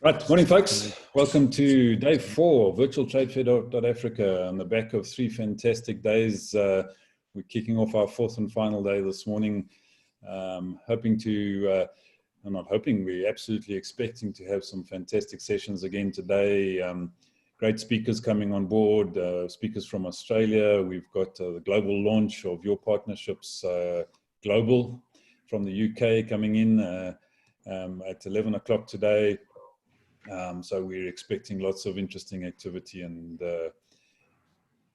Right, morning folks. Welcome to day 4 of Virtual Trade Fair.africa on the back of 3 fantastic days. We're kicking off our 4th and final day this morning. Hoping to, not hoping, we're absolutely expecting to have some fantastic sessions again today. Great speakers coming on board, speakers from Australia. We've got the global launch of Your Partnerships Global from the UK coming in at 11 o'clock today. So we're expecting lots of interesting activity and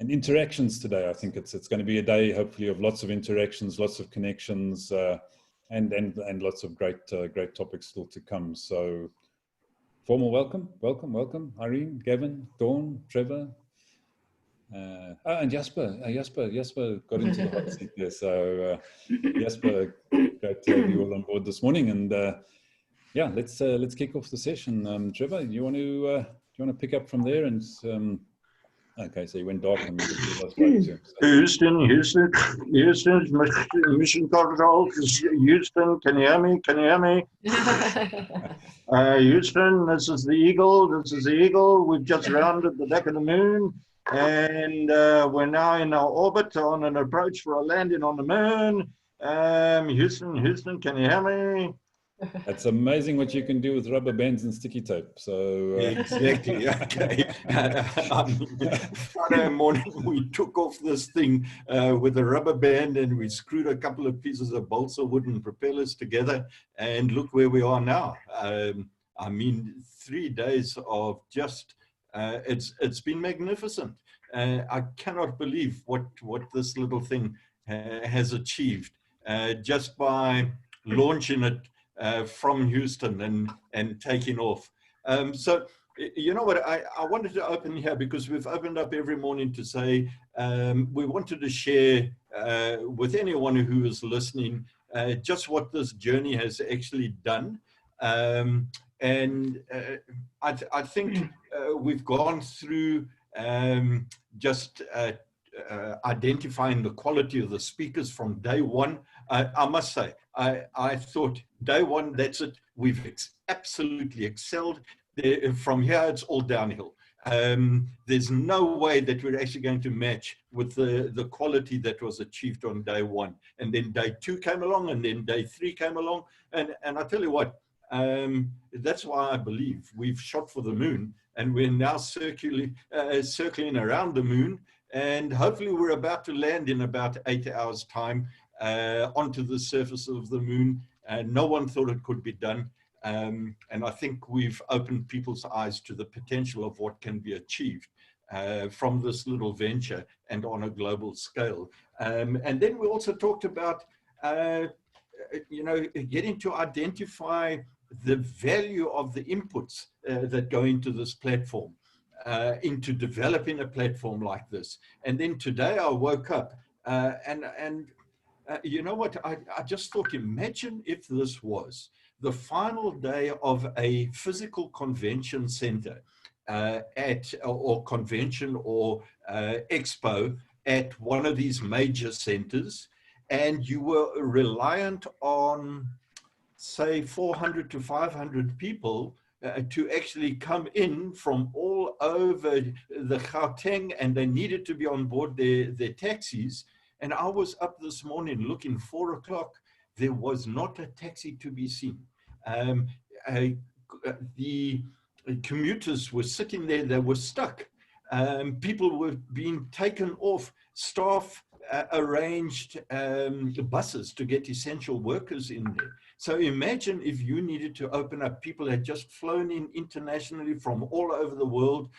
interactions today. I think it's going to be a day, hopefully, of lots of interactions, lots of connections, and lots of great topics still to come. So, formal welcome, Irene, Gavin, Dawn, Trevor, and Jasper. Jasper got into the hot seat there. So, Jasper, great to have you all on board this morning. And yeah, let's kick off the session. Trevor, do you want to pick up from there? And okay, so you went dark and Houston, mission control. Houston, can you hear me? Houston, this is the Eagle. We've just rounded the back of the moon, and we're now in our orbit on an approach for a landing on the moon. Houston, can you hear me? It's amazing what you can do with rubber bands and sticky tape. So exactly. Okay. Friday morning we took off this thing with a rubber band, and we screwed a couple of pieces of balsa wood and propellers together, and look where we are now. I mean, 3 days of just it's been magnificent. I cannot believe what this little thing has achieved just by launching it from Houston and taking off. So, you know what, I wanted to open here because we've opened up every morning to say we wanted to share with anyone who is listening just what this journey has actually done. And I think we've gone through just identifying the quality of the speakers from day one. I must say, I thought day one, that's it. We've absolutely excelled. From here, it's all downhill. There's no way that we're actually going to match with the quality that was achieved on day one. And then day 2 came along, and then day 3 came along. And I tell you what, that's why I believe we've shot for the moon, and we're now circling around the moon. And hopefully we're about to land in about 8 hours' time onto the surface of the moon. No one thought it could be done. And I think we've opened people's eyes to the potential of what can be achieved from this little venture and on a global scale. And then we also talked about, getting to identify the value of the inputs that go into this platform. Into developing a platform like this. And then today I woke up and you know what, I just thought, imagine if this was the final day of a physical convention center or convention or expo at one of these major centers, and you were reliant on, say, 400 to 500 people to actually come in from all over the Gauteng, and they needed to be on board their taxis. And I was up this morning looking, 4 o'clock, there was not a taxi to be seen. The commuters were sitting there, they were stuck. People were being taken off. Staff arranged buses to get essential workers in there. So imagine if you needed to open up, people had just flown in internationally from all over the world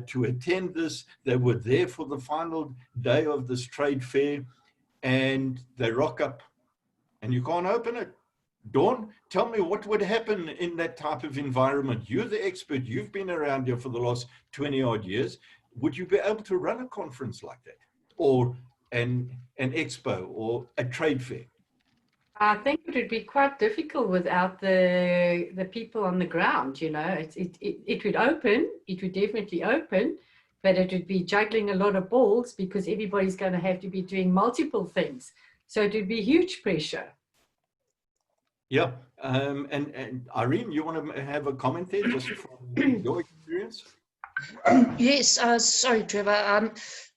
to attend this. They were there for the final day of this trade fair, and they rock up and you can't open it. Dawn, tell me what would happen in that type of environment. You're the expert. You've been around here for the last 20 odd years. Would you be able to run a conference like that, or an expo or a trade fair? I think it would be quite difficult without the people on the ground. You know, it would open, it would definitely open, but it would be juggling a lot of balls because everybody's going to have to be doing multiple things. So it would be huge pressure. Yeah. And Irene, you want to have a comment there just from your experience? Yes, sorry, Trevor.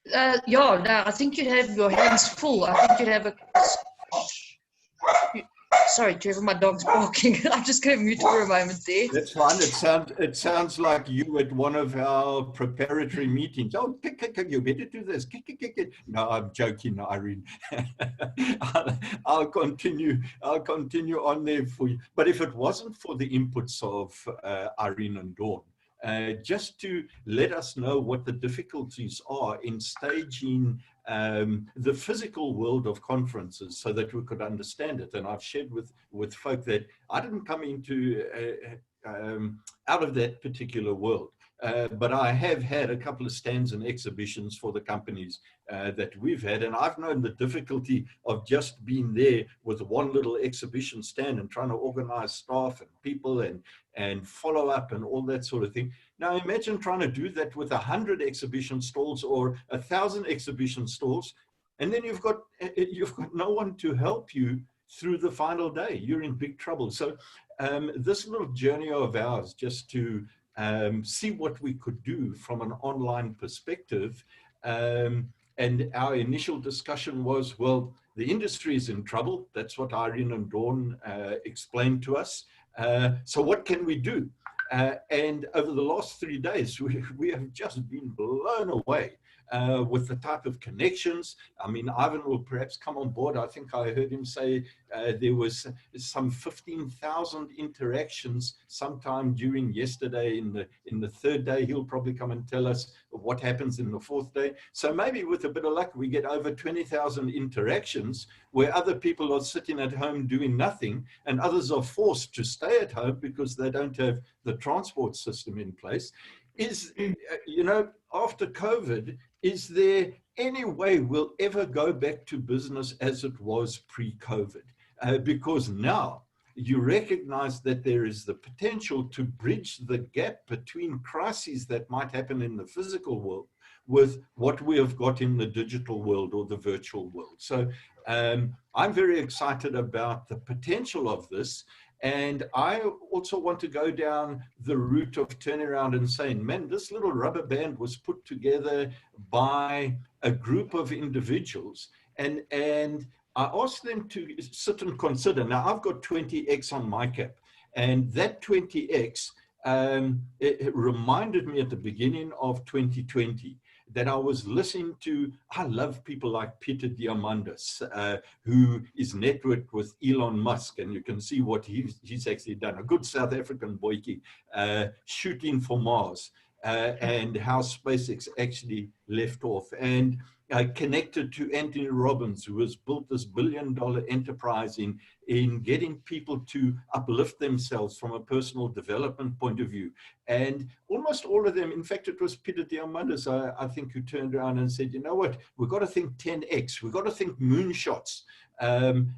Yeah, no, I think you'd have your hands full. I think you'd have a. Sorry, Trevor, my dog's barking. I'm just going to mute for a moment there. That's fine. It sounds like you at one of our preparatory meetings. Oh, you better do this. No, I'm joking, Irene. I'll continue on there for you. But if it wasn't for the inputs of Irene and Dawn, just to let us know what the difficulties are in staging the physical world of conferences so that we could understand it. And I've shared with folk that I didn't come into out of that particular world. But I have had a couple of stands and exhibitions for the companies that we've had, and I've known the difficulty of just being there with one little exhibition stand and trying to organize staff and people and follow up and all that sort of thing. Now imagine trying to do that with 100 exhibition stalls or 1,000 exhibition stalls, and then you've got no one to help you through the final day. You're in big trouble. So this little journey of ours, just to see what we could do from an online perspective. And our initial discussion was, well, the industry is in trouble. That's what Irene and Dawn explained to us. So what can we do? And over the last 3 days, we have just been blown away with the type of connections. I mean, Ivan will perhaps come on board. I think I heard him say there was some 15,000 interactions sometime during yesterday. In the third day, he'll probably come and tell us what happens in the fourth day. So maybe with a bit of luck, we get over 20,000 interactions where other people are sitting at home doing nothing and others are forced to stay at home because they don't have the transport system in place. Is, you know, after COVID, is there any way we'll ever go back to business as it was pre-COVID? Because now you recognize that there is the potential to bridge the gap between crises that might happen in the physical world with what we have got in the digital world or the virtual world. So I'm very excited about the potential of this. And I also want to go down the route of turning around and saying, man, this little rubber band was put together by a group of individuals. And I asked them to sit and consider. Now, I've got 20X on my cap. And that 20X, it reminded me at the beginning of 2020 that I was listening to. I love people like Peter Diamandis, who is networked with Elon Musk, and you can see what he's actually done. A good South African boykie, shooting for Mars, and how SpaceX actually left off. And connected to Anthony Robbins, who has built this billion-dollar enterprise in getting people to uplift themselves from a personal development point of view. And almost all of them, in fact, it was Peter Diamandis, I think, who turned around and said, you know what, we've got to think 10X, we've got to think moonshots. And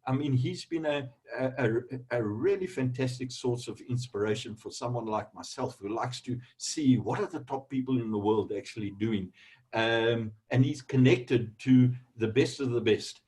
I mean, he's been a really fantastic source of inspiration for someone like myself who likes to see what are the top people in the world actually doing. And he's connected to the best of the best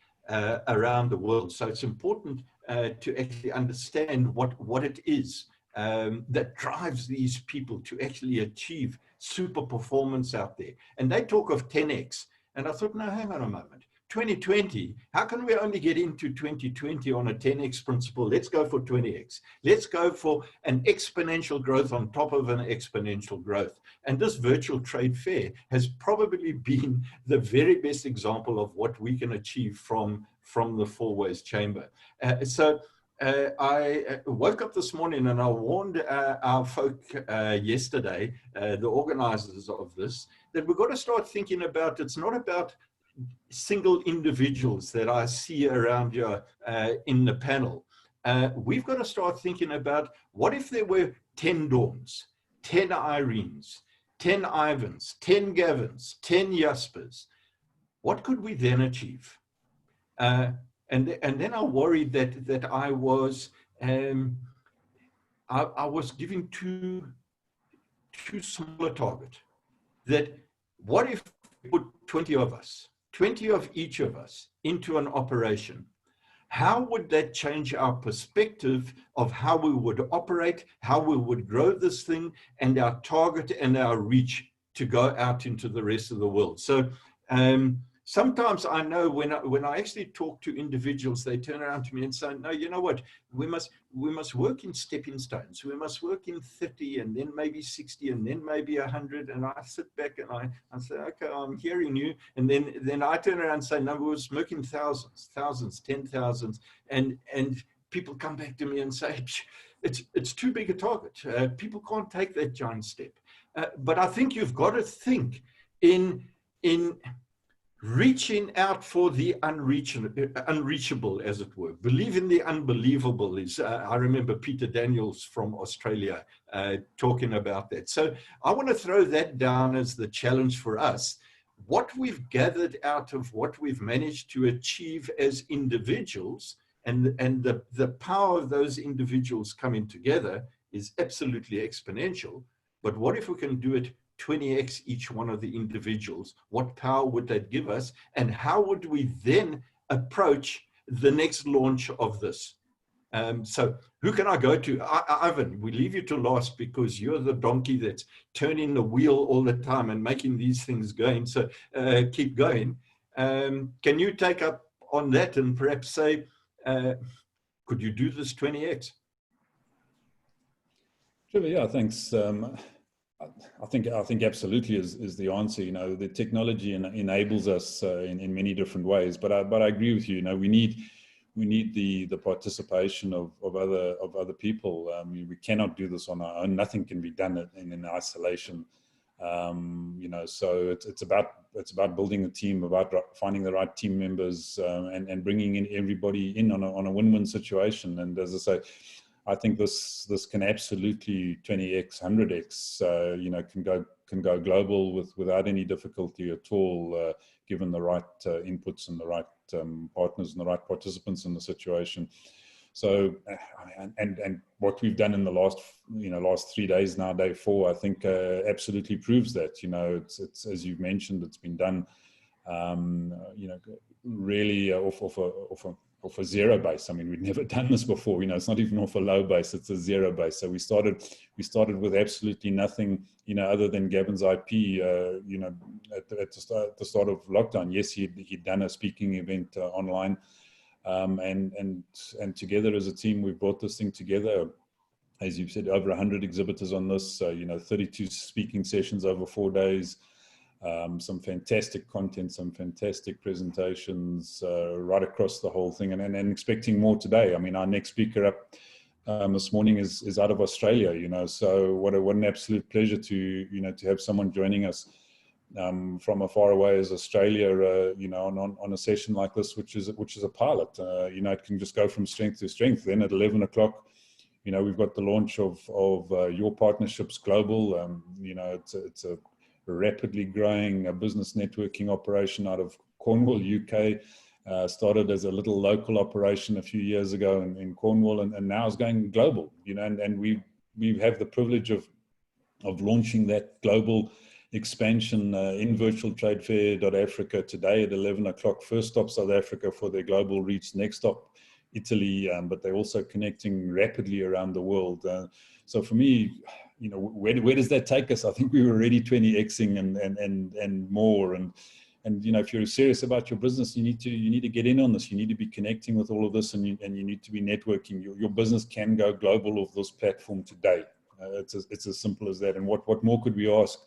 around the world. So it's important to actually understand what it is that drives these people to actually achieve super performance out there. And they talk of 10X. And I thought, no, hang on a moment. 2020, how can we only get into 2020 on a 10X principle? Let's go for 20X. Let's go for an exponential growth on top of an exponential growth. And this virtual trade fair has probably been the very best example of what we can achieve from the Four Ways Chamber. I woke up this morning and I warned our folk yesterday, the organizers of this, that we've got to start thinking about, it's not about single individuals that I see around here in the panel. We've got to start thinking about, what if there were 10 Dawns, 10 Irenes, 10 Ivans, 10 Gavins, 10 Jaspers? What could we then achieve? And then I worried that I was giving too small a target. That what if we put 20 of us, 20 of each of us into an operation? how would that change our perspective of how we would operate, how we would grow this thing, and our target and our reach to go out into the rest of the world? So sometimes I know when I actually talk to individuals, they turn around to me and say, no, you know what, we must work in stepping stones. We must work in 30 and then maybe 60 and then maybe 100. And I sit back and I say, okay, I'm hearing you. And then I turn around and say, no, we were working thousands, 10,000s. And people come back to me and say, it's too big a target. People can't take that giant step. But I think you've got to think in reaching out for the unreachable, as it were. Believe in the unbelievable is, I remember Peter Daniels from Australia talking about that. So I want to throw that down as the challenge for us. What we've gathered out of what we've managed to achieve as individuals and the power of those individuals coming together is absolutely exponential. But what if we can do it 20x each one of the individuals? What power would that give us? And how would we then approach the next launch of this? So who can I go to? Ivan, we leave you to last because you're the donkey that's turning the wheel all the time and making these things going. So keep going. Can you take up on that and perhaps say, could you do this 20x? Sure, yeah, thanks. I think absolutely is the answer. You know, the technology enables us in many different ways. But I agree with you. You know, we need the participation of other people. We cannot do this on our own. Nothing can be done in isolation. You know, so it's about building a team, about finding the right team members, and bringing in everybody in on a win-win situation. And as I say, I think this can absolutely 20x, 100x, you know, can go global without any difficulty at all, given the right inputs and the right partners and the right participants in the situation. So, and what we've done in the last 3 days now, day 4, I think absolutely proves that. You know, it's as you've mentioned, it's been done, you know, really off a zero base. I mean, we'd never done this before. You know, it's not even off a low base; it's a zero base. So we started with absolutely nothing, you know, other than Gavin's IP. You know, at the start of lockdown, yes, he'd done a speaking event online, and together as a team, we brought this thing together. As you've said, over 100 exhibitors on this. You know, 32 speaking sessions over 4 days. Some fantastic content, some fantastic presentations right across the whole thing, and expecting more today. I mean, our next speaker up this morning is out of Australia, you know, so what an absolute pleasure to have someone joining us from as far away as Australia, you know, on a session like this, which is a pilot. You know, it can just go from strength to strength. Then at 11 o'clock, you know, we've got the launch of Your Partnerships Global. You know, it's a rapidly growing business networking operation out of Cornwall, UK. Started as a little local operation a few years ago in Cornwall, and now is going global. You know, and we have the privilege of launching that global expansion in virtualtradefair.africa today at 11 o'clock. First stop South Africa for their global reach. Next stop Italy, but they're also connecting rapidly around the world. So for me, you know, where does that take us? I think we were already 20xing and more. And you know, if you're serious about your business, you need to get in on this. You need to be connecting with all of this, and you need to be networking. Your business can go global off this platform today. It's as simple as that. And what more could we ask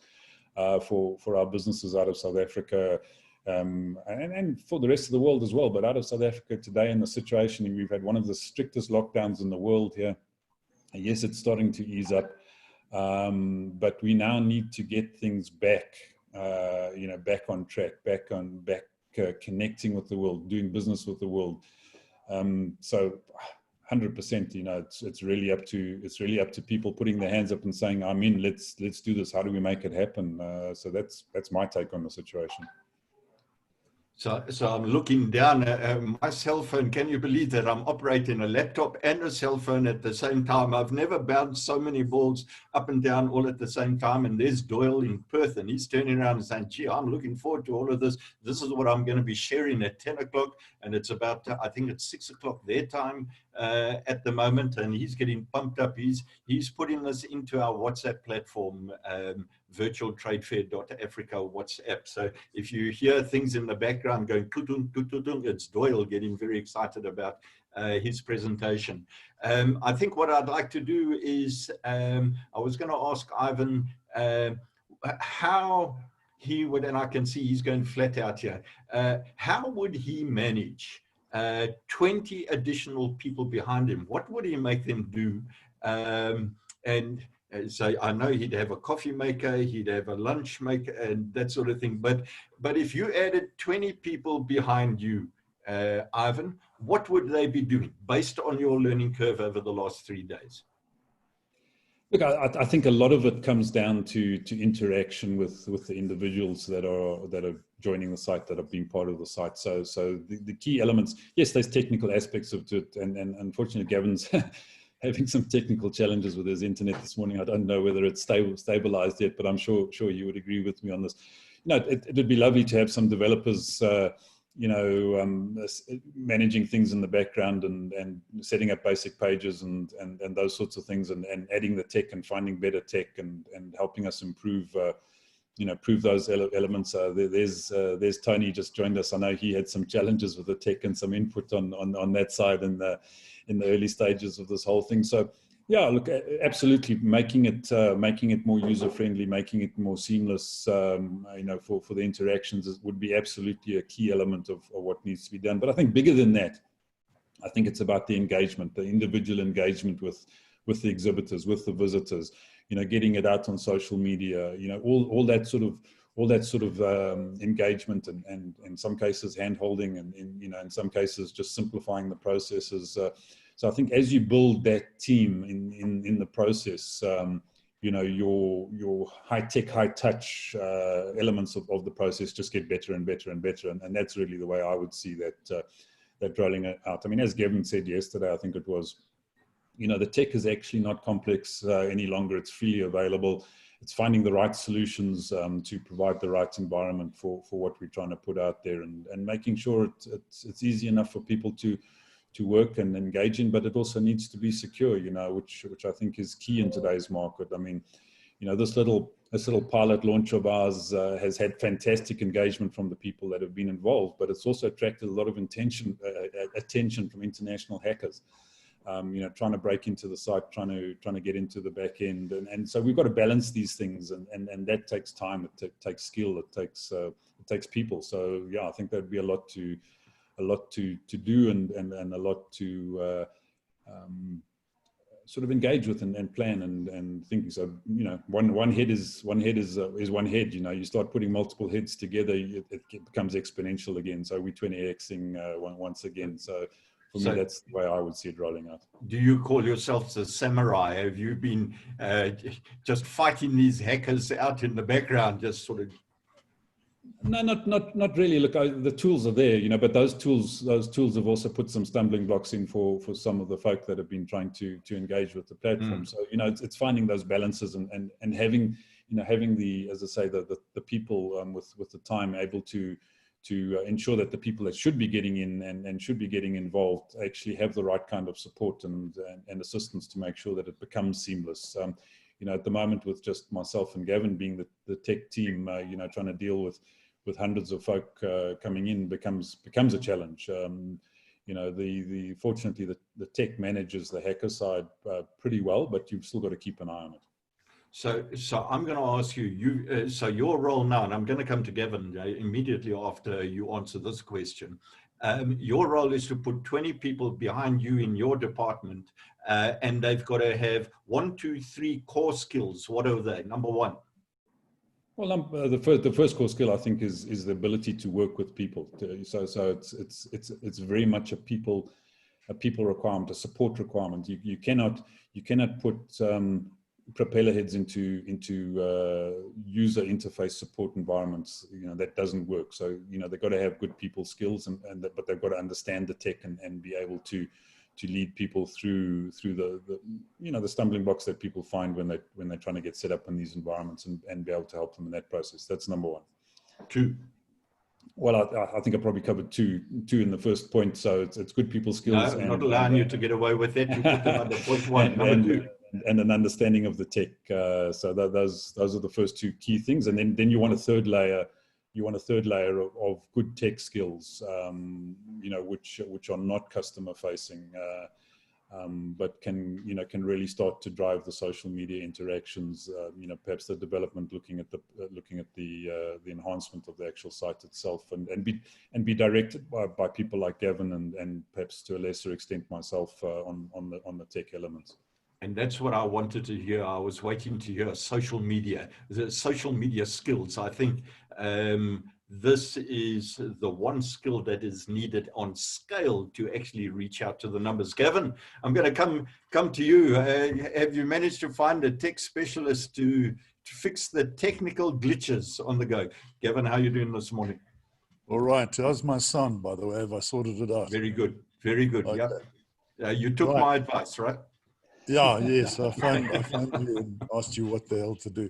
for our businesses out of South Africa? And for the rest of the world as well, but out of South Africa today in the situation, we've had one of the strictest lockdowns in the world here. Yes, it's starting to ease up, but we now need to get things back, you know, back on track, connecting with the world, doing business with the world. So 100%, you know, it's really up to people putting their hands up and saying, I'm in, let's do this. How do we make it happen? So that's my take on the situation. So I'm looking down at my cell phone. Can you believe that I'm operating a laptop and a cell phone at the same time? I've never bounced so many balls up and down all at the same time. And there's Doyle in Perth, and he's turning around and saying, gee, I'm looking forward to all of this. This is what I'm going to be sharing at 10 o'clock. And it's about, I think it's 6 o'clock their time at the moment. And he's getting pumped up. He's putting this into our WhatsApp platform, Fair.africa WhatsApp. So if you hear things in the background going, it's Doyle getting very excited about his presentation. I think what I'd like to do is, I was going to ask Ivan how he would, and I can see he's going flat out here, how would he manage 20 additional people behind him? What would he make them do? So I know he'd have a coffee maker, he'd have a lunch maker, and that sort of thing. But if you added 20 people behind you, Ivan, what would they be doing based on your learning curve over the last 3 days? Look, I think a lot of it comes down to interaction with the individuals that are joining the site, that have been part of the site. So the key elements, yes, there's technical aspects of it, and unfortunately Gavin's having some technical challenges with his internet this morning. I don't know whether it's stabilized yet, but I'm sure you would agree with me on this. You know, it would be lovely to have some developers, managing things in the background and setting up basic pages and those sorts of things, and adding the tech and finding better tech and helping us improve those elements. There's Tony just joined us. I know he had some challenges with the tech and some input on that side in the early stages of this whole thing. So yeah, look, absolutely making it more user friendly, making it more seamless, for the interactions would be absolutely a key element of what needs to be done. But I think bigger than that, I think it's about the engagement, the individual engagement with the exhibitors, with the visitors, getting it out on social media, all that sort of engagement, and in some cases hand holding, and in some cases just simplifying the processes. So I think as you build that team in the process, your high tech, high touch elements of the process just get better and better and better, and that's really the way I would see that rolling out. I mean, as Gavin said yesterday, I think it was, the tech is actually not complex any longer. It's freely available. It's finding the right solutions to provide the right environment for what we're trying to put out there, and making sure it's easy enough for people to work and engage in, but it also needs to be secure, which I think is key in today's market. I mean, this little pilot launch of ours has had fantastic engagement from the people that have been involved, but it's also attracted a lot of attention from international hackers. Trying to break into the site, trying to get into the back end, and so we've got to balance these things, and that takes time. It takes skill. It takes people. So yeah, I think there'd be a lot to do, and a lot to sort of engage with and plan and thinking. So one head is one head. You start putting multiple heads together, it becomes exponential again. So we're 20xing once again. So for me, that's the way I would see it rolling out. Do you call yourselves a samurai? Have you been just fighting these hackers out in the background, just sort of? No, not really. Look, the tools are there, but those tools have also put some stumbling blocks in for some of the folk that have been trying to engage with the platform. So it's finding those balances and having the, as I say, the people with the time able to ensure that the people that should be getting in and should be getting involved actually have the right kind of support and assistance to make sure that it becomes seamless. At the moment, with just myself and Gavin being the tech team, trying to deal with hundreds of folk coming in becomes a challenge. Fortunately, the tech manages the hacker side pretty well, but you've still got to keep an eye on it. So I'm going to ask you, so your role now, and I'm going to come to Gavin immediately after you answer this question. Your role is to put 20 people behind you in your department, and they've got to have 1, 2, 3 core skills. What are they? Number one. Well, the first core skill I think is the ability to work with people. So it's very much a people requirement, a support requirement. You cannot put propeller heads into user interface support environments, that doesn't work. So they've got to have good people skills, but they've got to understand the tech and be able to lead people through the stumbling blocks that people find when they're trying to get set up in these environments, and be able to help them in that process. That's number one. Two. Well, I think I probably covered two in the first point. So it's good people skills. No, I'm not allowing you to get away with that. You put them under point one. Number two. And an understanding of the tech. So those are the first two key things. And then you want a third layer. You want a third layer of good tech skills, which are not customer facing, but can really start to drive the social media interactions. Perhaps the development, looking at the enhancement of the actual site itself, and be directed by people like Gavin and perhaps to a lesser extent myself on the tech elements. And that's what I wanted to hear. I was waiting to hear social media, the social media skills. I think this is the one skill that is needed on scale to actually reach out to the numbers. Gavin, I'm going to come to you. Have you managed to find a tech specialist to fix the technical glitches on the go? Gavin, how are you doing this morning? All right. How's my sound, by the way? Have I sorted it out? Very good. Very good. Okay. Yeah. You took my advice, right? Yeah, yes. I phoned you and asked you what the hell to do.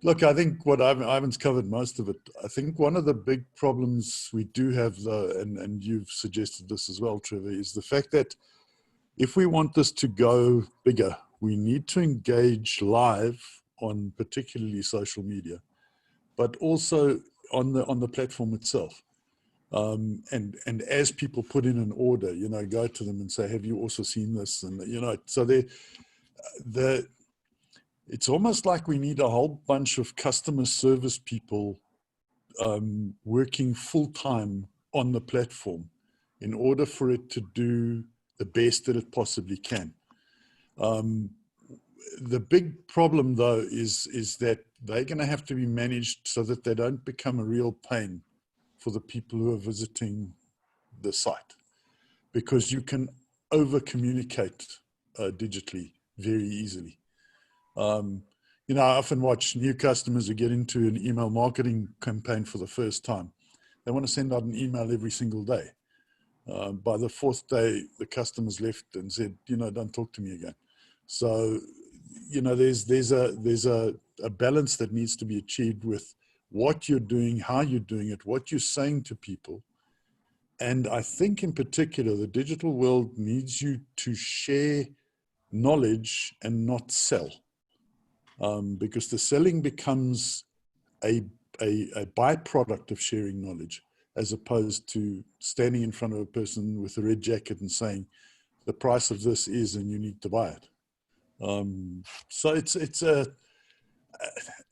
Look, I think what Ivan's covered most of it. I think one of the big problems we do have, though, and you've suggested this as well, Trevor, is the fact that if we want this to go bigger, we need to engage live on particularly social media, but also on the platform itself. And as people put in an order, go to them and say, have you also seen this? And, so it's almost like we need a whole bunch of customer service people working full time on the platform in order for it to do the best that it possibly can. The big problem, though, is that they're going to have to be managed so that they don't become a real pain for the people who are visiting the site, because you can over communicate digitally very easily. I often watch new customers who get into an email marketing campaign for the first time. They want to send out an email every single day. By the fourth day, the customer's left and said, don't talk to me again. So, there's a balance that needs to be achieved with what you're doing, how you're doing it, what you're saying to people. And I think in particular, the digital world needs you to share knowledge and not sell. Because the selling becomes a byproduct of sharing knowledge, as opposed to standing in front of a person with a red jacket and saying, the price of this is, and you need to buy it. So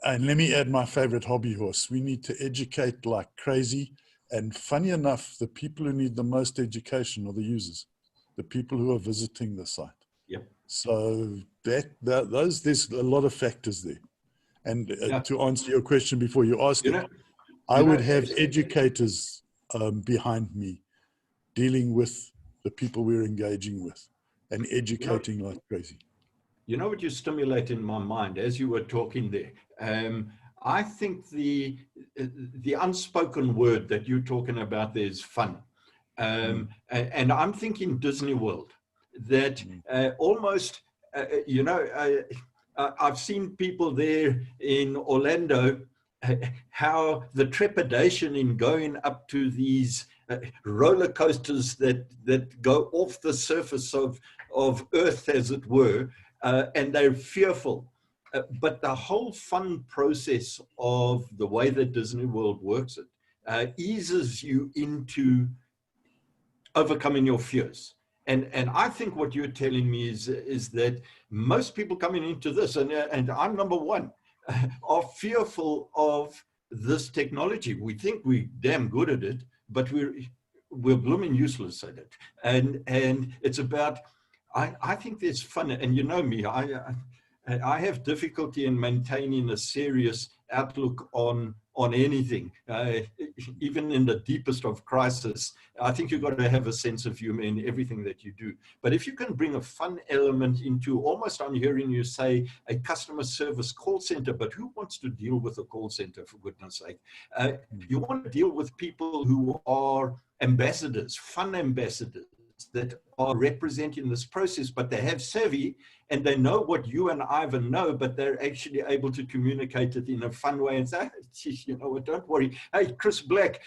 and let me add my favorite hobby horse. We need to educate like crazy. And funny enough, the people who need the most education are the users, the people who are visiting the site. Yep. So there's a lot of factors there. And to answer your question before you ask it, I would have educators behind me dealing with the people we're engaging with and educating like crazy. You know what you stimulate in my mind as you were talking there? I think the unspoken word that you're talking about there is fun. And I'm thinking Disney World, that almost, I've seen people there in Orlando, how the trepidation in going up to these roller coasters that go off the surface of Earth, as it were, and they're fearful. But the whole fun process of the way that Disney World works eases you into overcoming your fears. And I think what you're telling me is that most people coming into this, and I'm number one, are fearful of this technology. We think we're damn good at it, but we're blooming useless at it. And it's about, I think there's fun, and you know me, I have difficulty in maintaining a serious outlook on on anything, even in the deepest of crisis. I think you've got to have a sense of humor in everything that you do. But if you can bring a fun element into, almost I'm hearing you say, a customer service call center, but who wants to deal with a call center, for goodness sake? You want to deal with people who are ambassadors, fun ambassadors, that are representing this process, but they have savvy and they know what you and Ivan know, but they're actually able to communicate it in a fun way and say, geez, you know what, don't worry. Hey, Chris Black,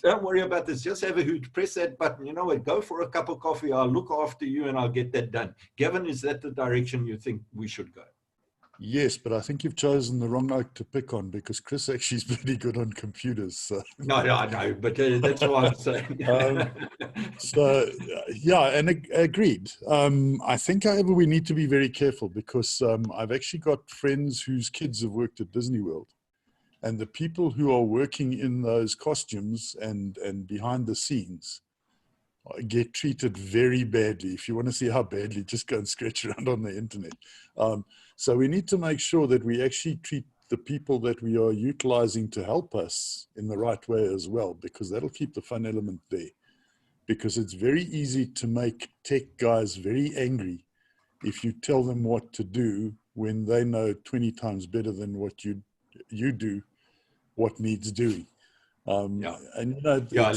don't worry about this. Just have a hoot, press that button. You know what, go for a cup of coffee. I'll look after you and I'll get that done. Gavin, is that the direction you think we should go? Yes, but I think you've chosen the wrong oak to pick on, because Chris actually is pretty good on computers. So. No, I know, but that's what I'm saying. Yeah, and agreed. I think, however, we need to be very careful, because I've actually got friends whose kids have worked at Disney World, and the people who are working in those costumes and behind the scenes get treated very badly. If you want to see how badly, just go and scratch around on the internet. So we need to make sure that we actually treat the people that we are utilizing to help us in the right way as well, because that'll keep the fun element there. Because it's very easy to make tech guys very angry if you tell them what to do when they know 20 times better than what you do what needs doing. Yeah. And you know,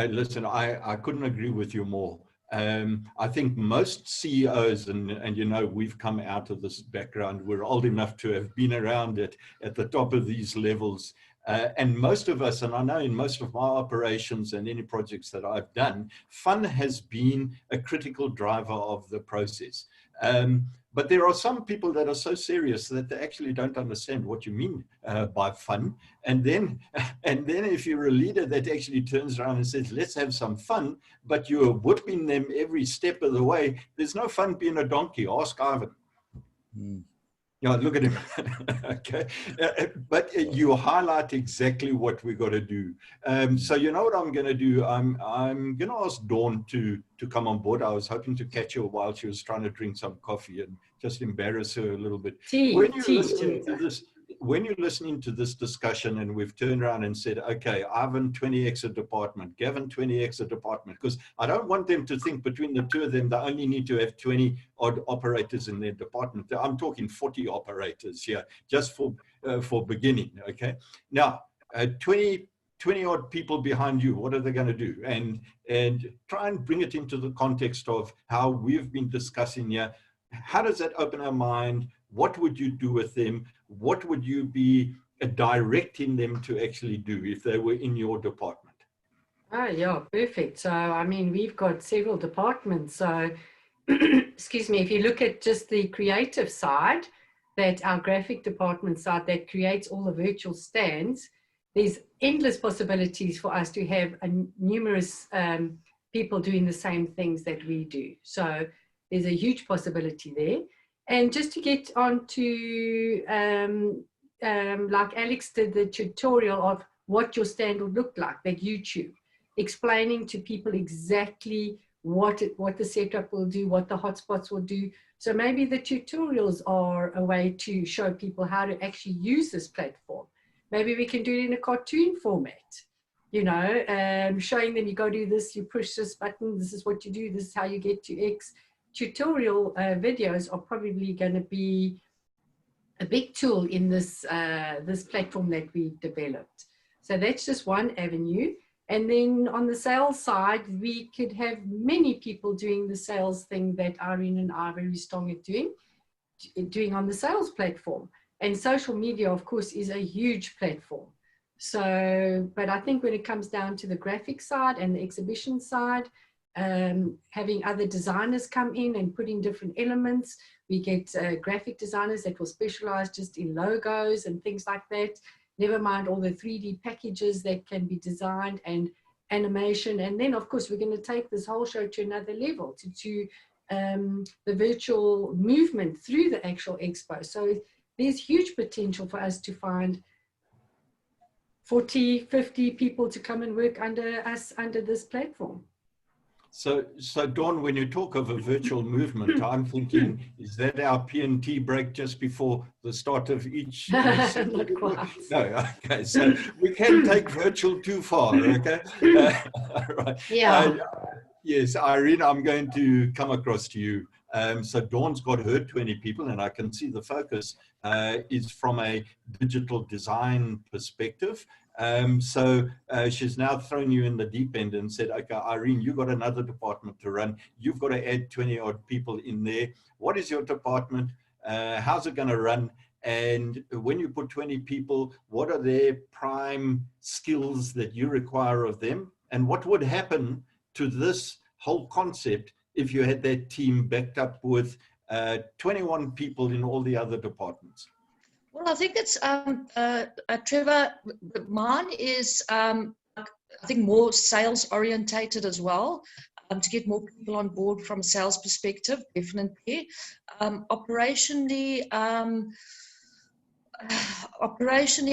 listen, I couldn't agree with you more. I think most CEOs, and you know, we've come out of this background, we're old enough to have been around it at the top of these levels. And most of us, and I know in most of my operations and any projects that I've done, fun has been a critical driver of the process. But there are some people that are so serious that they actually don't understand what you mean by fun. And then if you're a leader that actually turns around and says, let's have some fun, but you're whipping them every step of the way, there's no fun being a donkey. Ask Ivan. Yeah, look at him. Okay, but you highlight exactly what we got to do. So you know what I'm going to do? I'm going to ask Dawn to come on board. I was hoping to catch her while she was trying to drink some coffee and just embarrass her a little bit. When you're listening to this discussion and we've turned around and said, okay, Ivan 20x a department, Gavin 20x a department, because I don't want them to think between the two of them, they only need to have 20 odd operators in their department. I'm talking 40 operators here, just for beginning, okay? Now, 20 odd people behind you, what are they going to do? And try and bring it into the context of how we've been discussing here. How does that open our mind? What would you do with them? What would you be directing them to actually do if they were in your department? Oh, yeah, perfect. So, I mean, we've got several departments. So, excuse me, if you look at just the creative side, that our graphic department side that creates all the virtual stands, there's endless possibilities for us to have numerous people doing the same things that we do. So, there's a huge possibility there. And just to get on to, like Alex did the tutorial of what your stand would look like, that YouTube, explaining to people exactly what the setup will do, what the hotspots will do. So maybe the tutorials are a way to show people how to actually use this platform. Maybe we can do it in a cartoon format, you know, showing them you go do this, you push this button, this is what you do, this is how you get to X. Tutorial videos are probably going to be a big tool in this this platform that we developed. So that's just one avenue. And then on the sales side, we could have many people doing the sales thing that Irene and I are very strong at doing on the sales platform. And social media, of course, is a huge platform. So, but I think when it comes down to the graphic side and the exhibition side, having other designers come in and put in different elements. We get graphic designers that will specialize just in logos and things like that. Never mind all the 3D packages that can be designed and animation. And then, of course, we're going to take this whole show to another level, to the virtual movement through the actual expo. So there's huge potential for us to find 40, 50 people to come and work under us, under this platform. So Dawn, when you talk of a virtual movement, I'm thinking, is that our P&T break just before the start of each session? Not quite. No, okay, so we can take virtual too far, okay? Right. Yeah. Yes, Irene, I'm going to come across to you. So Dawn's got her 20 people, and I can see the focus is from a digital design perspective. She's now thrown you in the deep end and said, okay, Irene, you've got another department to run. You've got to add 20 odd people in there. What is your department? How's it going to run? And when you put 20 people, what are their prime skills that you require of them? And what would happen to this whole concept if you had that team backed up with 21 people in all the other departments? Well, I think it's, Trevor, mine is, I think, more sales orientated as well, to get more people on board from a sales perspective, definitely. Operationally,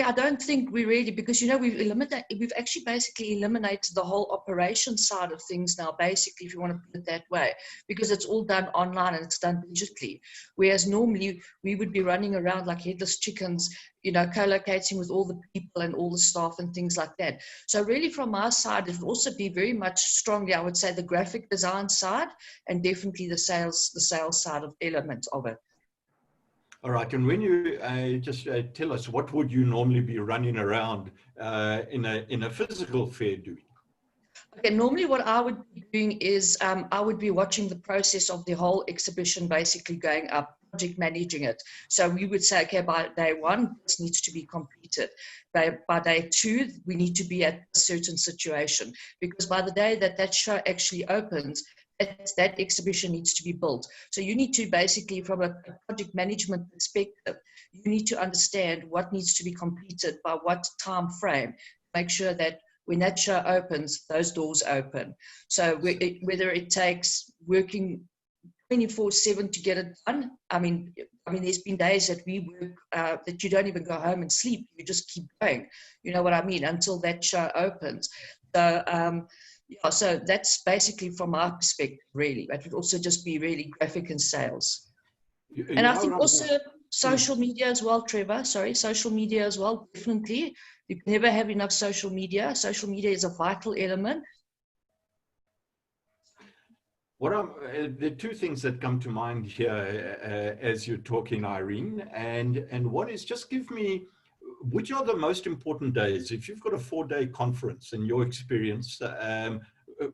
I don't think we really, because, you know, we've actually basically eliminated the whole operation side of things now, basically, if you want to put it that way, because it's all done online and it's done digitally. Whereas normally we would be running around like headless chickens, you know, co-locating with all the people and all the staff and things like that. So really from our side, it would also be very much strongly, I would say, the graphic design side and definitely the sales side of elements of it. All right, and when you just tell us, what would you normally be running around in a physical fair doing? Okay, normally what I would be doing is I would be watching the process of the whole exhibition basically going up, project managing it. So we would say, okay, by day one, this needs to be completed. By day two, we need to be at a certain situation, because by the day that show actually opens, that exhibition needs to be built. So you need to basically, from a project management perspective, you need to understand what needs to be completed by what time frame, make sure that when that show opens, those doors open. So whether it takes working 24/7 to get it done, I mean, there's been days that we work that you don't even go home and sleep. You just keep going. You know what I mean? Until that show opens. So yeah, so that's basically from our perspective, really. That would also just be really graphic and sales. And I think also social media as well, Trevor. Sorry, social media as well, definitely. You can never have enough social media. Social media is a vital element. There are two things that come to mind here as you're talking, Irene, and one is, just give me, which are the most important days? If you've got a 4-day conference in your experience,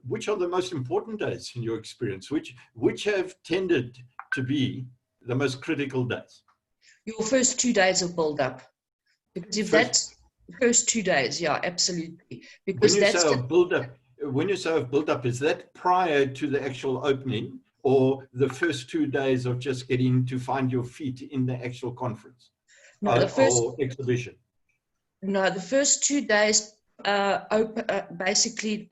which are the most important days in your experience? Which have tended to be the most critical days? Your first 2 days of build-up. Because if that's first 2 days, yeah, absolutely. Because when you say of build-up, is that prior to the actual opening, or the first 2 days of just getting to find your feet in the actual conference? No, the first exhibition. No, the first 2 days basically,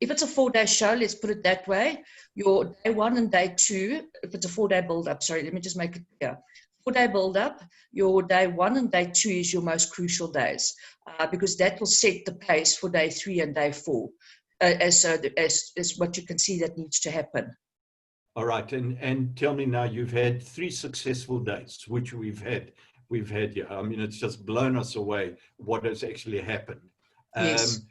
if it's a 4-day show, let's put it that way, your day one and day two, if it's a 4-day build-up, sorry, let me just make it clear. 4-day build-up, your day one and day two is your most crucial days, because that will set the pace for day 3 and day 4, as what you can see that needs to happen. All right, and tell me now, you've had 3 successful days, which we've had here. I mean, it's just blown us away what has actually happened. Yes.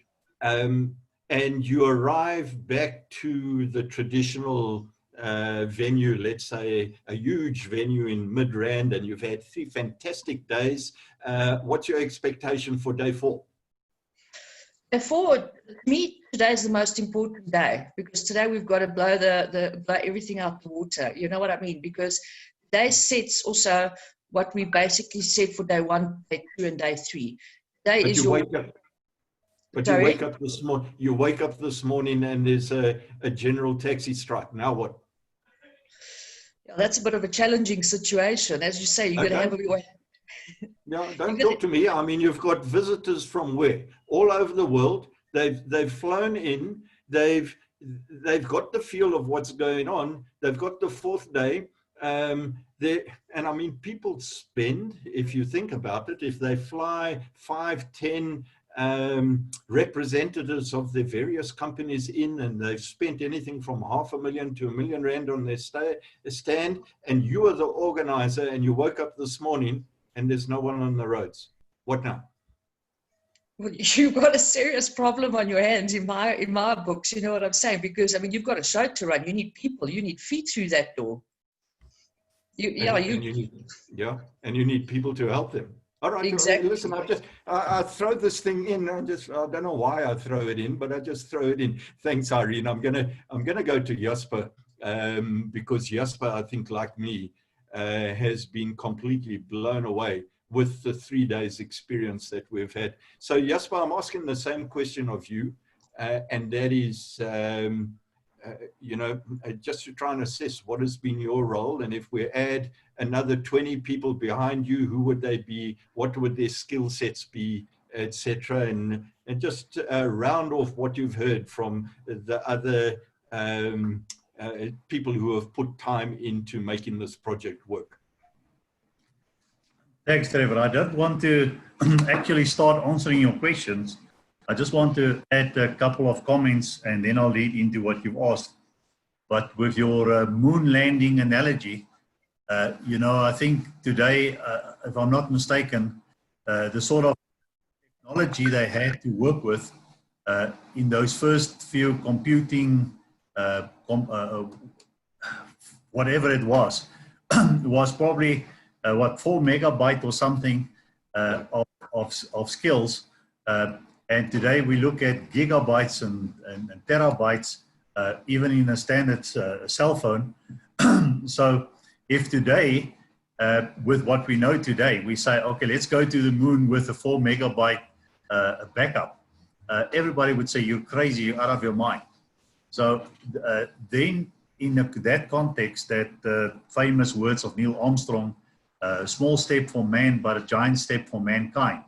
And you arrive back to the traditional venue, let's say a huge venue in Midrand, and you've had 3 fantastic days. What's your expectation for day 4? Day 4, to me, today is the most important day, because today we've got to blow blow everything out the water. You know what I mean? Because day sets also what we basically said for day 1, day 2, and day 3. Day is your. You wake up this morning. You wake up this morning, and there's a general taxi strike. Now what? Yeah, that's a bit of a challenging situation, as you say. You're going to have your. No, don't talk to me. I mean, you've got visitors from where? All over the world. They've flown in. They've got the feel of what's going on. They've got the 4th day. And I mean, people spend, if you think about it, if they fly 5, 10 representatives of the various companies in, and they've spent anything from $500,000 to R1 million on their stand, and you are the organizer, and you woke up this morning and there's no one on the roads. What now? Well, you've got a serious problem on your hands in my books, you know what I'm saying? Because, I mean, you've got a show to run. You need people. You need feet through that door. And you need people to help them. All right, exactly. Listen, I throw this thing in. I don't know why I throw it in, but I just throw it in. Thanks, Irene. I'm gonna go to Jasper because Jasper, I think, like me, has been completely blown away with the 3 days experience that we've had. So Jasper, I'm asking the same question of you, and that is, just to try and assess what has been your role, and if we add another 20 people behind you, who would they be, what would their skill sets be, etc., and just round off what you've heard from the other people who have put time into making this project work. Thanks, Trevor. I don't want to actually start answering your questions. I just want to add a couple of comments, and then I'll lead into what you've asked. But with your moon landing analogy, I think today, if I'm not mistaken, the sort of technology they had to work with in those first few computing, whatever it was probably 4 megabyte or something of skills. And today we look at gigabytes and terabytes, even in a standard cell phone. So if today, with what we know today, we say, okay, let's go to the moon with a 4 megabyte backup, everybody would say, you're crazy, you're out of your mind. So then in that context, that famous words of Neil Armstrong, a small step for man, but a giant step for mankind,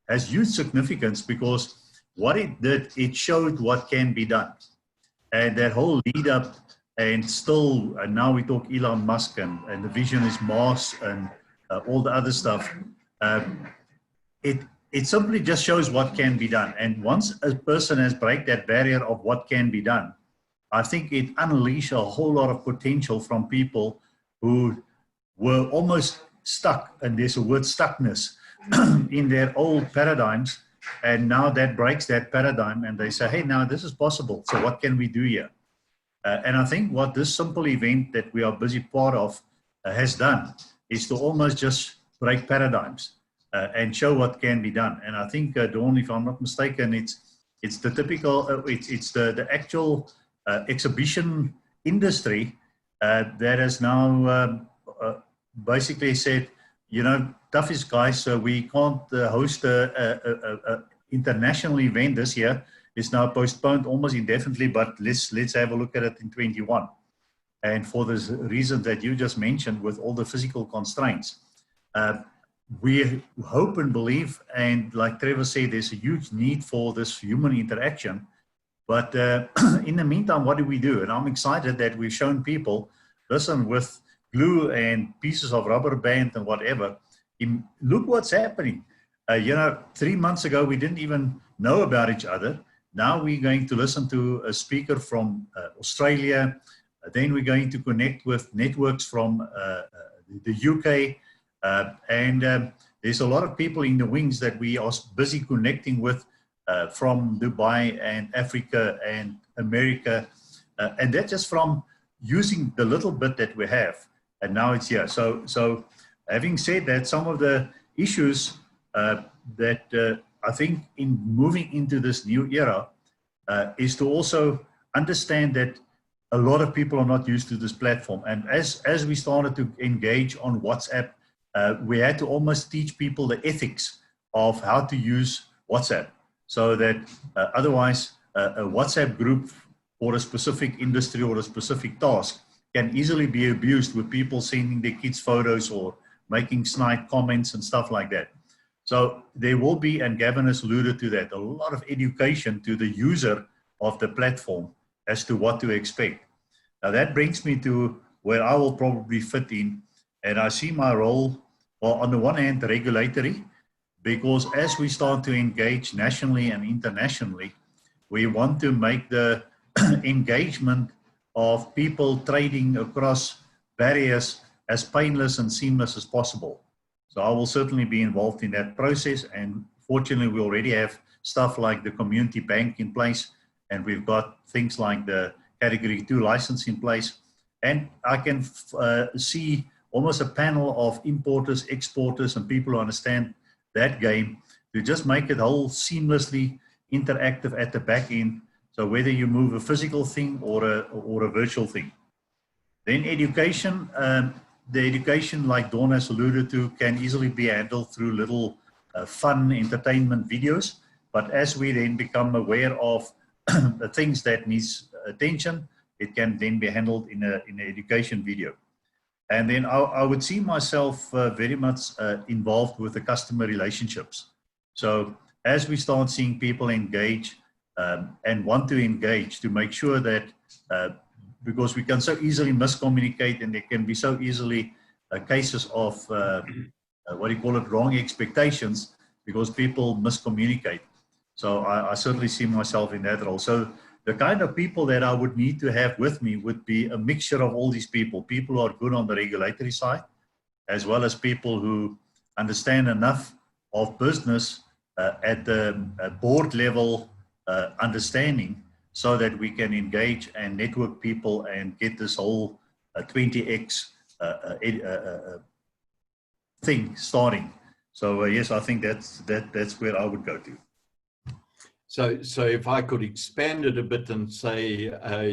has huge significance, because what it did, it showed what can be done. And that whole lead up, and still, and now we talk Elon Musk, and the vision is Mars, and all the other stuff. It simply just shows what can be done. And once a person has break that barrier of what can be done, I think it unleashes a whole lot of potential from people who were almost stuck, and there's a word stuckness, in their old paradigms. And now that breaks that paradigm, and they say, hey, now this is possible. So what can we do here? And I think what this simple event that we are busy part of has done is to almost just break paradigms and show what can be done. And I think, Dawn, if I'm not mistaken, it's the typical, it's the actual exhibition industry that has now basically said, toughest guys, so we can't host a international event this year. It's now postponed almost indefinitely, but let's have a look at it in 21. And for the reason that you just mentioned, with all the physical constraints, we hope and believe, and like Trevor said, there's a huge need for this human interaction. But in the meantime, what do we do? And I'm excited that we've shown people, listen, with glue and pieces of rubber band and whatever, look what's happening. 3 months ago, we didn't even know about each other. Now we're going to listen to a speaker from Australia. Then we're going to connect with networks from the UK. And there's a lot of people in the wings that we are busy connecting with from Dubai and Africa and America. And that's just from using the little bit that we have. And now it's here. So having said that, some of the issues that I think in moving into this new era is to also understand that a lot of people are not used to this platform. And as we started to engage on WhatsApp, we had to almost teach people the ethics of how to use WhatsApp, so that otherwise a WhatsApp group for a specific industry or a specific task can easily be abused, with people sending their kids photos or making snide comments and stuff like that. So there will be, and Gavin has alluded to that, a lot of education to the user of the platform as to what to expect. Now that brings me to where I will probably fit in, and I see my role, well, on the one hand, regulatory, because as we start to engage nationally and internationally, we want to make the engagement of people trading across barriers as painless and seamless as possible. So I will certainly be involved in that process, and fortunately we already have stuff like the community bank in place, and we've got things like the category 2 license in place, and I can see almost a panel of importers, exporters, and people who understand that game to just make it whole seamlessly interactive at the back end. So whether you move a physical thing or a virtual thing. Then education, the education, like Dawn has alluded to, can easily be handled through little fun entertainment videos. But as we then become aware of the things that needs attention, it can then be handled in an education video. And then I would see myself very much involved with the customer relationships. So as we start seeing people engage and want to engage, to make sure that, because we can so easily miscommunicate, and there can be so easily cases of, what do you call it, wrong expectations, because people miscommunicate. So I certainly see myself in that role. So the kind of people that I would need to have with me would be a mixture of all these people who are good on the regulatory side, as well as people who understand enough of business at the board level understanding, so that we can engage and network people and get this whole 20x thing starting. So yes, I think that's where I would go to. So if I could expand it a bit and say,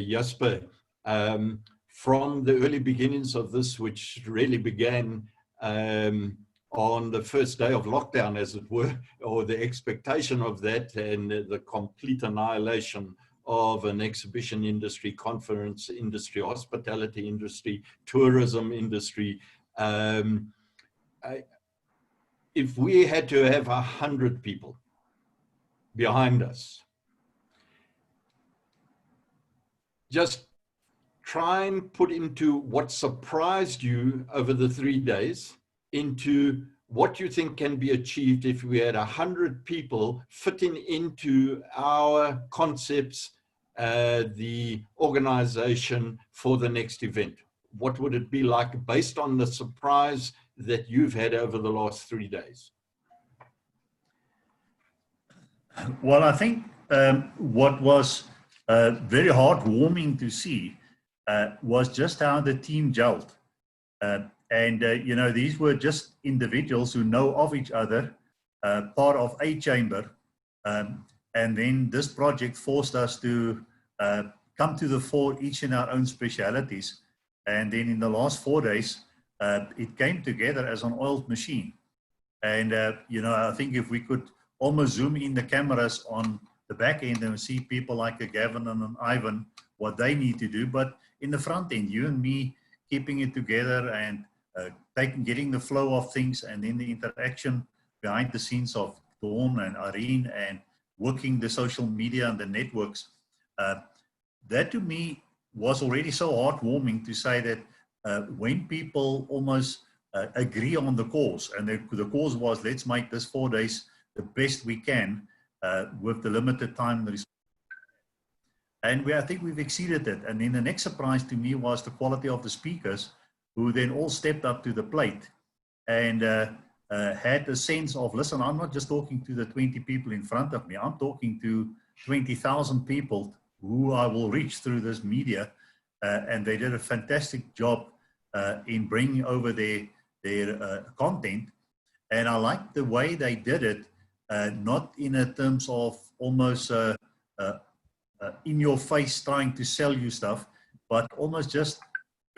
Jasper, from the early beginnings of this, which really began on the first day of lockdown, as it were, or the expectation of that, and the complete annihilation of an exhibition industry, conference industry, hospitality industry, tourism industry. If we had to have 100 people behind us, just try and put into what surprised you over the 3 days, into what you think can be achieved if we had 100 people fitting into our concepts, the organization for the next event. What would it be like based on the surprise that you've had over the last 3 days? Well, I think what was very heartwarming to see was just how the team gelled. You know, these were just individuals who know of each other, part of a chamber. And then this project forced us to come to the fore, each in our own specialities. And then in the last 4 days, it came together as an oiled machine. And, you know, I think if we could almost zoom in the cameras on the back end and see people like a Gavin and an Ivan, what they need to do. But in the front end, you and me keeping it together and getting the flow of things, and then the interaction behind the scenes of Dawn and Irene, and working the social media and the networks. That to me was already so heartwarming, to say that when people almost agree on the cause, and the cause was, let's make this 4 days the best we can with the limited time. And I think we've exceeded it. And then the next surprise to me was the quality of the speakers, who then all stepped up to the plate and had a sense of, listen, I'm not just talking to the 20 people in front of me, I'm talking to 20,000 people who I will reach through this media. And they did a fantastic job in bringing over their content. And I liked the way they did it, not in a terms of almost in your face trying to sell you stuff, but almost just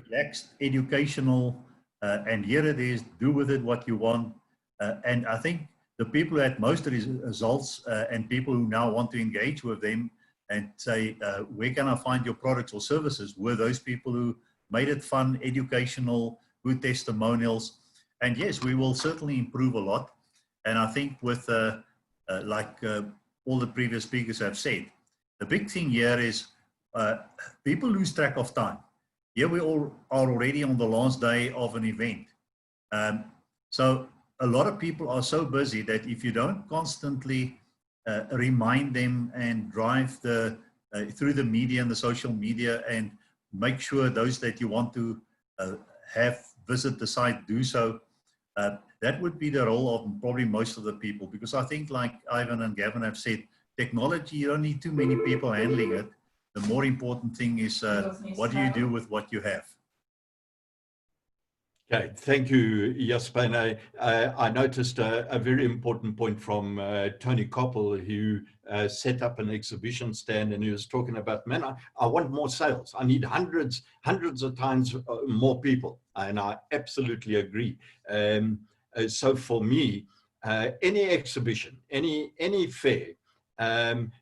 relaxed, educational, and here it is, do with it what you want. And I think the people who had most results and people who now want to engage with them and say, where can I find your products or services, were those people who made it fun, educational, good testimonials. And yes, we will certainly improve a lot. And I think with, like all the previous speakers have said, the big thing here is people lose track of time. Here we all are already on the last day of an event. So a lot of people are so busy that if you don't constantly remind them and drive through the media and the social media and make sure those that you want to have visit the site do so, that would be the role of probably most of the people, because I think, like Ivan and Gavin have said, technology, you don't need too many people handling it. The more important thing is what do you do with what you have? Okay, thank you, Jasper. And I noticed a very important point from Tony Koppel, who set up an exhibition stand, and he was talking about, man, I want more sales. I need hundreds of times more people. And I absolutely agree. So for me, any exhibition, any fair,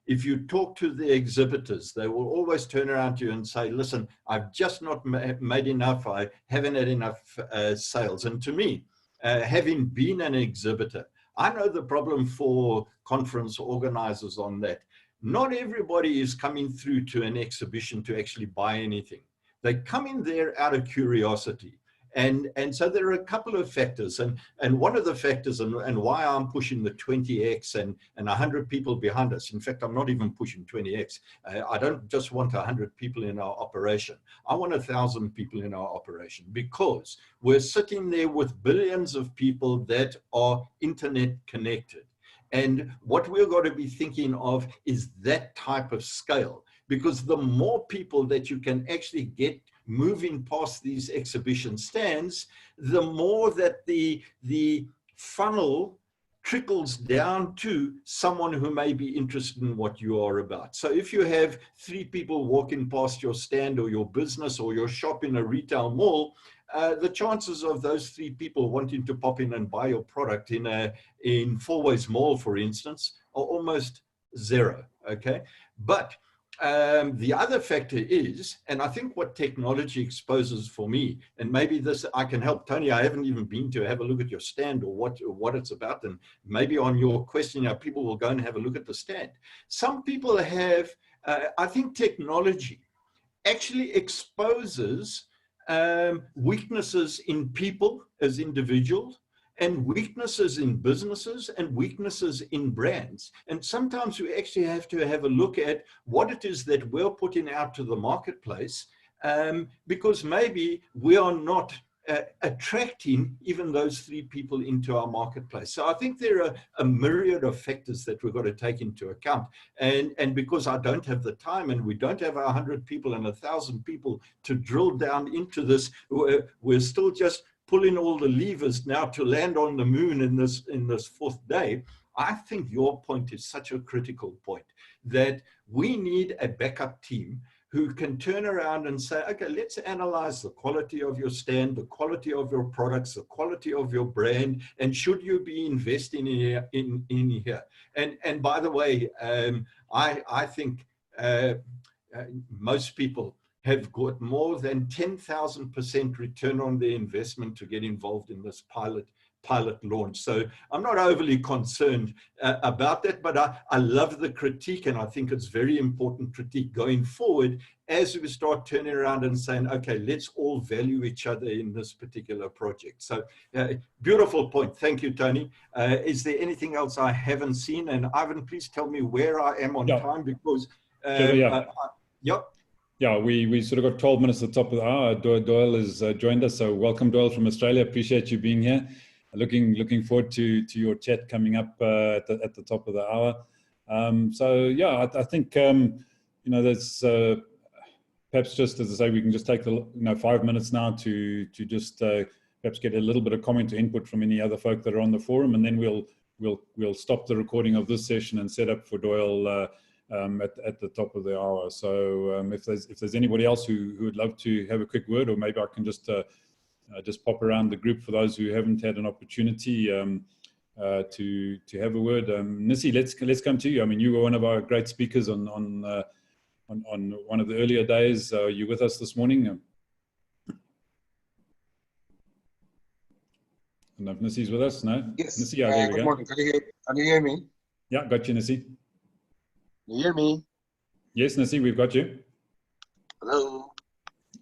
if you talk to the exhibitors, they will always turn around to you and say, listen, I've just not made enough. I haven't had enough sales. And to me, having been an exhibitor, I know the problem for conference organizers on that. Not everybody is coming through to an exhibition to actually buy anything. They come in there out of curiosity. And so there are a couple of factors, and one of the factors, and why I'm pushing the 20x and 100 people behind us. In fact, I'm not even pushing 20x. I don't just want 100 people in our operation. I want 1,000 people in our operation, because we're sitting there with billions of people that are internet connected. And what we're going to be thinking of is that type of scale, because the more people that you can actually get moving past these exhibition stands, the more that the funnel trickles down to someone who may be interested in what you are about. So if you have 3 people walking past your stand or your business or your shop in a retail mall, the chances of those 3 people wanting to pop in and buy your product in Fourways Mall, for instance, are almost zero, okay? But the other factor is, and I think what technology exposes for me, and maybe this I can help Tony, I haven't even been to have a look at your stand or what it's about, and maybe on your question, people will go and have a look at the stand. Some people have, I think technology actually exposes weaknesses in people as individuals, and weaknesses in businesses and weaknesses in brands. And sometimes we actually have to have a look at what it is that we're putting out to the marketplace, because maybe we are not attracting even those 3 people into our marketplace. So I think there are a myriad of factors that we've got to take into account. And because I don't have the time, and we don't have 100 people and 1,000 people to drill down into this, we're still just pulling all the levers now to land on the moon in this 4th day. I think your point is such a critical point, that we need a backup team who can turn around and say, okay, let's analyze the quality of your stand, the quality of your products, the quality of your brand, and should you be investing in here? And by the way, I think most people have got more than 10,000% return on their investment to get involved in this pilot launch. So I'm not overly concerned about that, but I love the critique, and I think it's very important critique going forward as we start turning around and saying, okay, let's all value each other in this particular project. So beautiful point. Thank you, Tony. Is there anything else I haven't seen? And Ivan, please tell me where I am on time, because yep. Yeah, we sort of got 12 minutes at the top of the hour. Doyle has joined us, so welcome, Doyle, from Australia. Appreciate you being here. Looking forward to your chat coming up at the top of the hour. So yeah, I think there's perhaps, just as I say, we can just take 5 minutes now to just perhaps get a little bit of comment or input from any other folk that are on the forum, and then we'll stop the recording of this session and set up for Doyle at the top of the hour. So if there's anybody else who would love to have a quick word, or maybe I can just pop around the group for those who haven't had an opportunity to have a word. Nissi, let's come to you. I mean, you were one of our great speakers on one of the earlier days. Are you with us this morning? I don't know if Nissi's with us. No? Yes. Nissi, yeah, there we good go. morning. Can you hear me? Yeah, got you, Nissi. Can you hear me? Yes, Nissi, we've got you. Hello.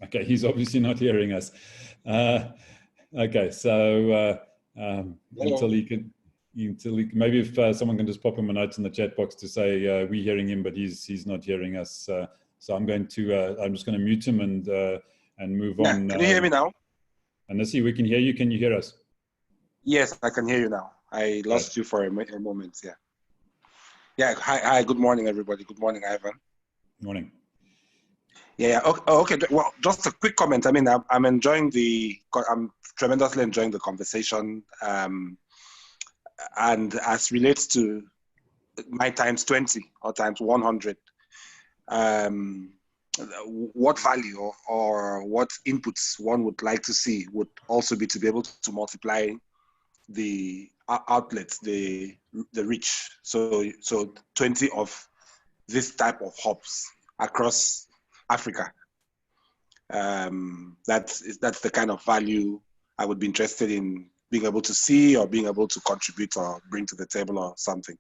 Okay, he's obviously not hearing us. Okay, so until he can. Maybe if someone can just pop him a note in the chat box to say we're hearing him, but he's not hearing us. So I'm just going to mute him and move on. Can you hear me now? And let's see, we can hear you. Can you hear us? Yes, I can hear you now. I lost you for a moment. Yeah. Yeah. Hi. Good morning, everybody. Good morning, Ivan. Good morning. Yeah. Okay. Well, just a quick comment. I mean, I'm tremendously enjoying the conversation. And as relates to my times 20 or times 100, what value or what inputs one would like to see would also be to be able to multiply the outlets, the reach. So 20 of this type of hubs across Africa. That's the kind of value I would be interested in being able to see or being able to contribute or bring to the table or something.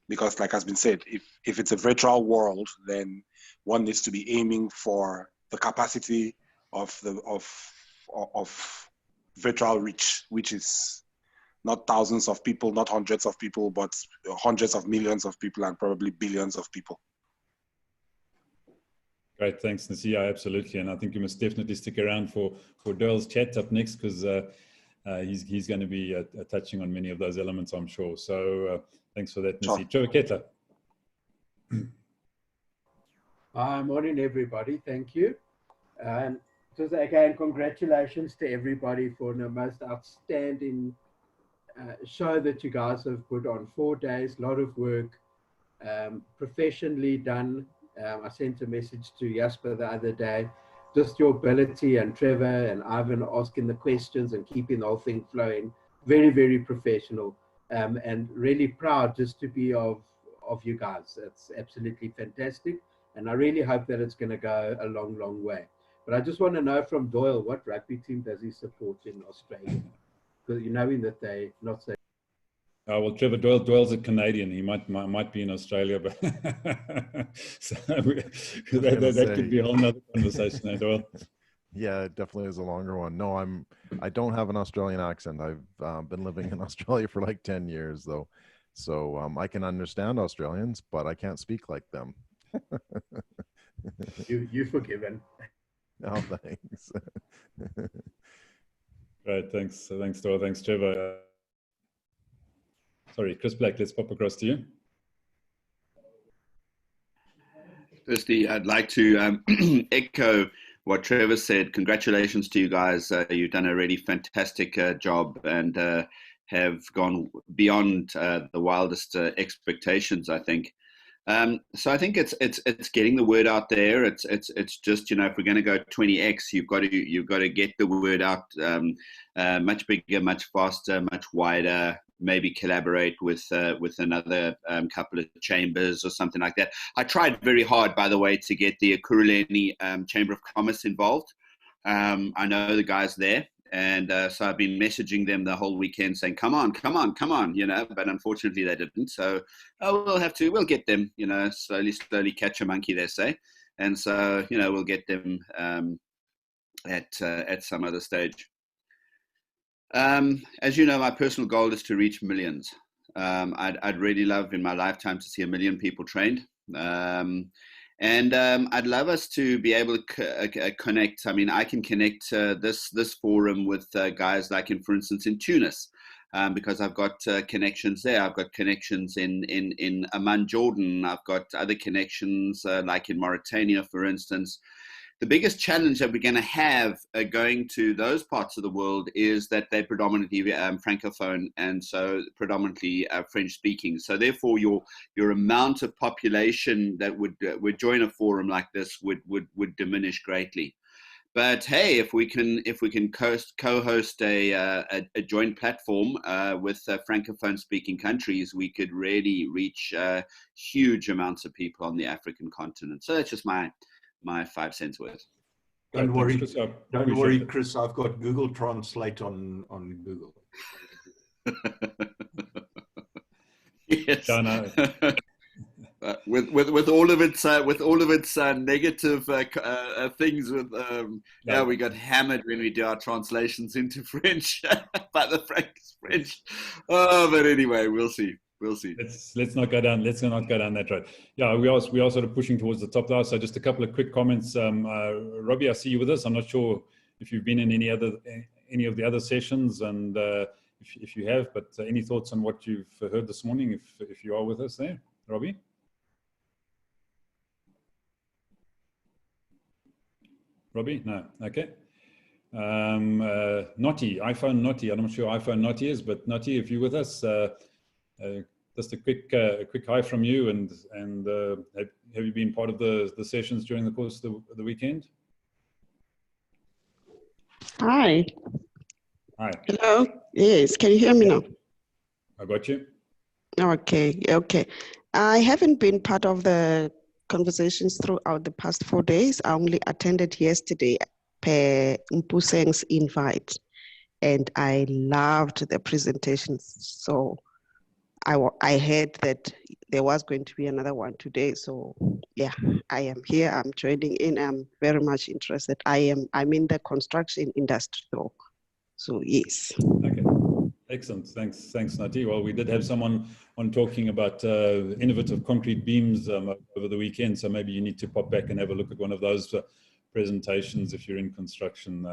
Because like has been said, if it's a virtual world, then one needs to be aiming for the capacity of virtual reach, which is not thousands of people, not hundreds of people, but hundreds of millions of people and probably billions of people. Great, thanks, Nasia. Absolutely, and I think you must definitely stick around for Doyle's chat up next, because he's going to be touching on many of those elements, I'm sure. So thanks for that, Nasia. Trevor Kettler. Morning, everybody. Thank you. Just again, congratulations to everybody for the most outstanding show that you guys have put on. 4 days, a lot of work, professionally done. I sent a message to Jasper the other day, just your ability, and Trevor and Ivan asking the questions and keeping the whole thing flowing. Very, very professional, and really proud just to be of you guys. It's absolutely fantastic. And I really hope that it's going to go a long, long way. But I just want to know from Doyle, what rugby team does he support in Australia? Because you know that they're not so. Well, Trevor, Doyle's a Canadian. He might be in Australia, but so that could be a whole nother conversation, Doyle. Yeah, it definitely is a longer one. No, I don't have an Australian accent. I've been living in Australia for like 10 years, though. So I can understand Australians, but I can't speak like them. You're forgiven. Oh, thanks. Right, thanks, Doyle. Thanks, Trevor. Sorry, Chris Black, let's pop across to you. Firstly, I'd like to echo what Trevor said. Congratulations to you guys. You've done a really fantastic job and have gone beyond the wildest expectations, I think. So I think it's getting the word out there. It's just, if we're going to go 20x, you've got to get the word out much bigger, much faster, much wider. Maybe collaborate with another couple of chambers or something like that. I tried very hard, by the way, to get the Ekurhuleni Chamber of Commerce involved. I know the guys there. And so I've been messaging them the whole weekend saying, come on, but unfortunately they didn't. So we'll get them, slowly catch a monkey, they say. And so, we'll get them at some other stage. As you know, my personal goal is to reach millions. I'd really love in my lifetime to see 1 million people trained. And I'd love us to be able to connect. I mean, I can connect this forum with guys like, for instance, in Tunis, because I've got connections there. I've got connections in Amman, Jordan. I've got other connections like in Mauritania, for instance. The biggest challenge that we're going to have going to those parts of the world is that they're predominantly francophone, and so predominantly French speaking. So therefore, your amount of population that would join a forum like this would diminish greatly. But hey, if we can co-host a joint platform with francophone speaking countries, we could really reach huge amounts of people on the African continent. So that's just my 5 cents worth. Don't worry, Chris. I've got Google Translate on Google. Yes. with all of its negative things. Yeah, we got hammered when we do our translations into French by the French. Oh, but anyway, we'll see. Let's not go down that road. Yeah, we are sort of pushing towards the top now. So just a couple of quick comments. Robbie, I see you with us. I'm not sure if you've been in any of the other sessions, and if you have, but any thoughts on what you've heard this morning? If you are with us there, Robbie. Robbie, no, okay. Naughty, iPhone Naughty. I'm not sure iPhone Naughty is, but Naughty, if you're with us. Just a quick hi from you, and have you been part of the sessions during the course of the weekend? Hi. Hi. Hello. Yes. Can you hear me now? I got you. Okay. I haven't been part of the conversations throughout the past 4 days. I only attended yesterday per Mpuseng's invite, and I loved the presentations. So I heard that there was going to be another one today. So yeah, I am here. I'm joining in. I'm very much interested. I'm in the construction industry. So yes. Okay. Excellent. Thanks, Nati. Well, we did have someone on talking about innovative concrete beams over the weekend. So maybe you need to pop back and have a look at one of those presentations if you're in construction.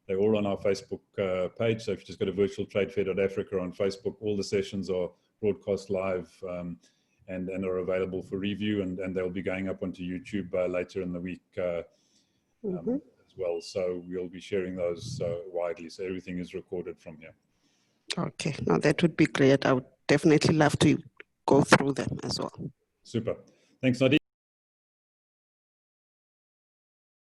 They're all on our Facebook page. So if you just go to virtualtradefair.africa on Facebook, all the sessions are broadcast live and are available for review, and they'll be going up onto YouTube later in the week as well. So we'll be sharing those widely. So everything is recorded from here. Okay, now that would be great. I would definitely love to go through them as well. Super. Thanks, Nadi.